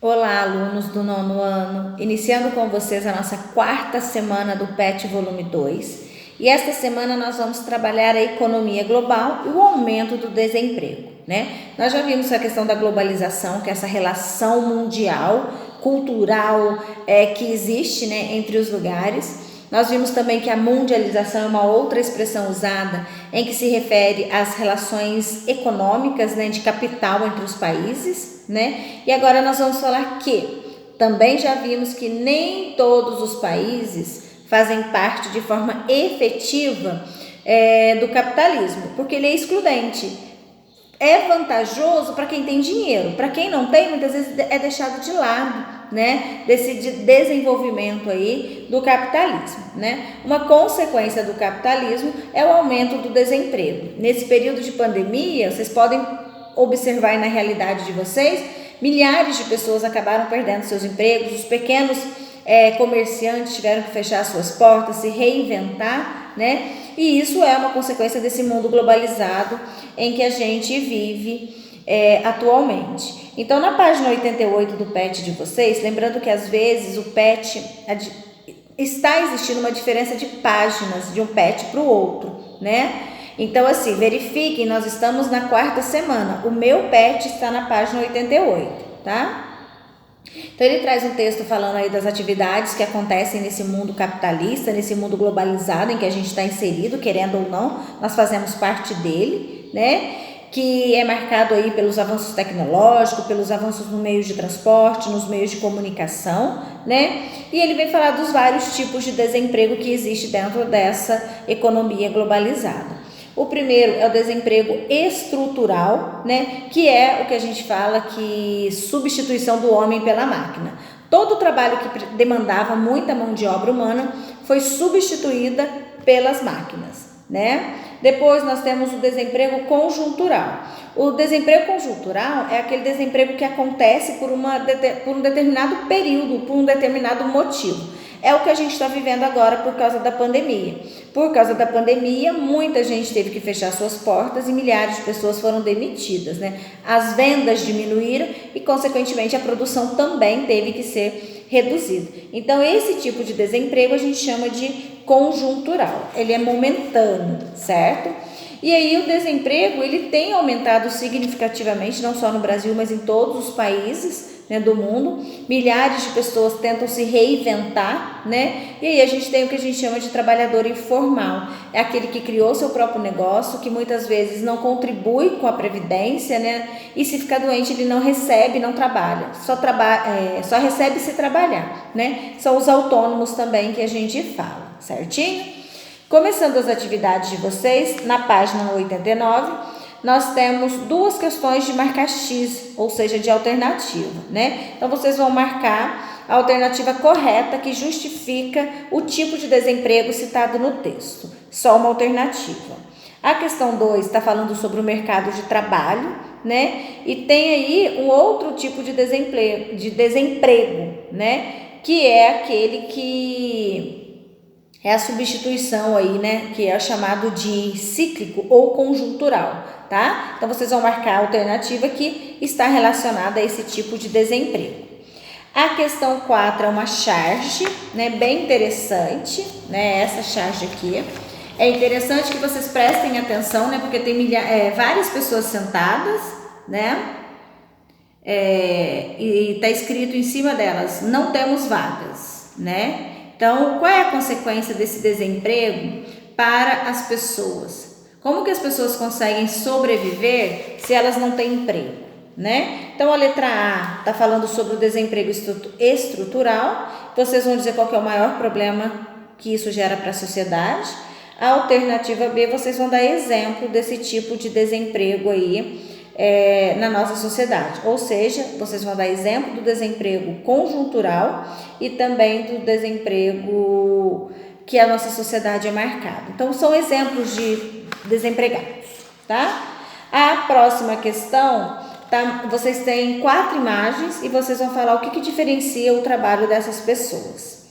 Olá, alunos do nono ano, iniciando com vocês a nossa quarta semana do PET Volume 2. E esta semana nós vamos trabalhar a economia global e o aumento do desemprego, né? Nós já vimos a questão da globalização, que é essa relação mundial, cultural, que existe, né, entre os lugares. Nós vimos também que a mundialização é uma outra expressão usada em que se refere às relações econômicas, né, de capital entre os países, né? E agora nós vamos falar que também já vimos que nem todos os países fazem parte de forma efetiva do capitalismo, porque ele é excludente. É vantajoso para quem tem dinheiro, para quem não tem, muitas vezes é deixado de lado, né, desse desenvolvimento aí do capitalismo, né? Uma consequência do capitalismo é o aumento do desemprego. Nesse período de pandemia, vocês podem observar aí na realidade de vocês, milhares de pessoas acabaram perdendo seus empregos, os pequenos comerciantes tiveram que fechar suas portas, se reinventar, né? E isso é uma consequência desse mundo globalizado em que a gente vive atualmente. Então, na página 88 do PET de vocês, lembrando que às vezes o PET está existindo uma diferença de páginas de um PET para o outro, né? Então, assim, verifiquem, nós estamos na quarta semana, o meu PET está na página 88, tá? Então ele traz um texto falando aí das atividades que acontecem nesse mundo capitalista, nesse mundo globalizado em que a gente está inserido, querendo ou não, nós fazemos parte dele, né? Que é marcado aí pelos avanços tecnológicos, pelos avanços no meio de transporte, nos meios de comunicação, né? E ele vem falar dos vários tipos de desemprego que existe dentro dessa economia globalizada. O primeiro é o desemprego estrutural, né, que é o que a gente fala que substituição do homem pela máquina. Todo o trabalho que demandava muita mão de obra humana foi substituída pelas máquinas, né? Depois nós temos o desemprego conjuntural. O desemprego conjuntural é aquele desemprego que acontece por um determinado período, por um determinado motivo. É o que a gente está vivendo agora por causa da pandemia. Por causa da pandemia, muita gente teve que fechar suas portas e milhares de pessoas foram demitidas, né? As vendas diminuíram e, consequentemente, a produção também teve que ser reduzida. Então, esse tipo de desemprego a gente chama de conjuntural. Ele é momentâneo, certo? E aí o desemprego, ele tem aumentado significativamente, não só no Brasil, mas em todos os países, né, do mundo. Milhares de pessoas tentam se reinventar, né? E aí a gente tem o que a gente chama de trabalhador informal. É aquele que criou seu próprio negócio, que muitas vezes não contribui com a previdência, né? E se ficar doente ele não recebe, não trabalha, só recebe se trabalhar, né? São os autônomos também que a gente fala, certinho? Começando as atividades de vocês, na página 89, nós temos duas questões de marcar X, ou seja, de alternativa, né? Então, vocês vão marcar a alternativa correta que justifica o tipo de desemprego citado no texto. Só uma alternativa. A questão 2 está falando sobre o mercado de trabalho, né? E tem aí um outro tipo de desemprego, né? Que é aquele que é a substituição aí, né? Que é chamado de cíclico ou conjuntural, tá? Então, vocês vão marcar a alternativa que está relacionada a esse tipo de desemprego. A questão 4 é uma charge, né? Bem interessante, né? Essa charge aqui. É interessante que vocês prestem atenção, né? Porque tem várias pessoas sentadas, né? E está escrito em cima delas, não temos vagas, né? Então, qual é a consequência desse desemprego para as pessoas? Como que as pessoas conseguem sobreviver se elas não têm emprego, né? Então, a letra A está falando sobre o desemprego estrutural. Vocês vão dizer qual que é o maior problema que isso gera para a sociedade. A alternativa B, vocês vão dar exemplo desse tipo de desemprego aí na nossa sociedade, ou seja, vocês vão dar exemplo do desemprego conjuntural e também do desemprego que a nossa sociedade é marcada. Então, são exemplos de desempregados, tá? A próxima questão, vocês têm 4 imagens e vocês vão falar o que diferencia o trabalho dessas pessoas.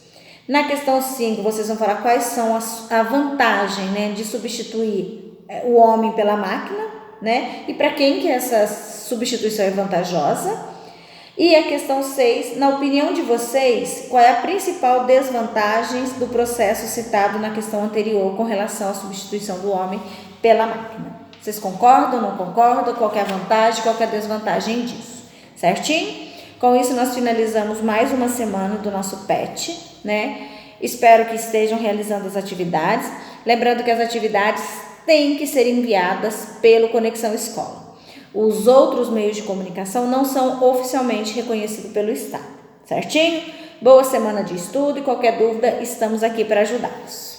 Na questão 5, vocês vão falar quais são a vantagem, né, de substituir o homem pela máquina, né? E para quem que essa substituição é vantajosa. E a questão 6, na opinião de vocês, qual é a principal desvantagem do processo citado na questão anterior com relação à substituição do homem pela máquina? Vocês concordam, não concordam? Qual é a vantagem, qual é a desvantagem disso? Certinho? Com isso, nós finalizamos mais uma semana do nosso PET, né? Espero que estejam realizando as atividades. Lembrando que as atividades têm que ser enviadas pelo Conexão Escola. Os outros meios de comunicação não são oficialmente reconhecidos pelo Estado, certinho? Boa semana de estudo e qualquer dúvida, estamos aqui para ajudá-los.